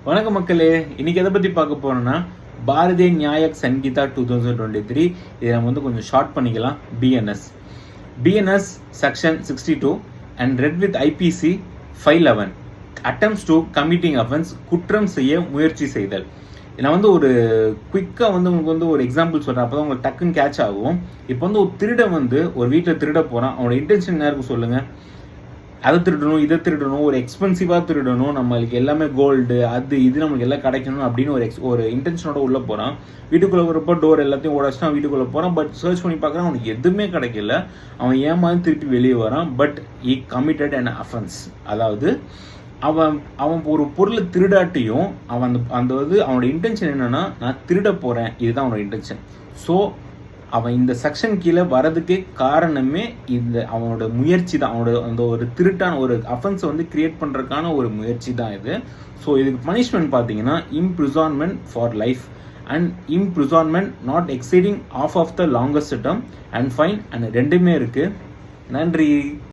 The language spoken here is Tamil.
வணக்க மக்களே, இன்னைக்கு எதை பற்றி பார்க்க போறோம்னா பாரதிய நியாயக் சங்கீதா 2023. இதை நம்ம கொஞ்சம் ஷார்ட் பண்ணிக்கலாம். BNS section 62 and read with IPC 511 attempts to committing offense, குற்றம் செய்ய முயற்சி செய்தல். நான் ஒரு குயிக்காக உங்களுக்கு ஒரு எக்ஸாம்பிள் சொல்கிறேன், அப்போ தான் உங்களுக்கு டக்குன்னு கேட்ச் ஆகும். இப்போ ஒரு திருடன் ஒரு வீட்டில் திருட போகிறான். அவனோட இன்டென்ஷன் என்ன இருக்கும் சொல்லுங்கள்? அதை திருடணும், இதை திருடணும், ஒரு எக்ஸ்பென்சிவாக திருடணும், நம்மளுக்கு எல்லாமே கோல்டு அது இது நம்மளுக்கு எல்லாம் கிடைக்கணும் அப்படின்னு ஒரு இன்டென்ஷனோட உள்ளே போகிறான். வீட்டுக்குள்ளே வரப்போ டோர் எல்லாத்தையும் உடச்சிட்டு வீட்டுக்குள்ளே போகிறான். பட் சர்ச் பண்ணி பார்க்குறான், அவனுக்கு எதுவுமே கிடைக்கல. அவன் ஏமாந்து திருப்பி வெளியே வரான். But he committed an offense. அதாவது அவன் ஒரு பொருளை திருடாட்டியும் அவன் அவனோட இன்டென்ஷன் என்னன்னா, நான் திருட போகிறேன், இதுதான் அவனோட இன்டென்ஷன். ஸோ அவன் இந்த செக்ஷன் கீழே வரதுக்கே காரணமே அவனோட முயற்சி தான். அவனோட ஒரு திருட்டான ஒரு அஃபென்ஸை கிரியேட் பண்ணுறதுக்கான ஒரு முயற்சி தான் இது. ஸோ இதுக்கு பனிஷ்மெண்ட் பார்த்தீங்கன்னா imprisonment for life and imprisonment not exceeding of the longest term and fine and ரெண்டுமே இருக்குது. நன்றி.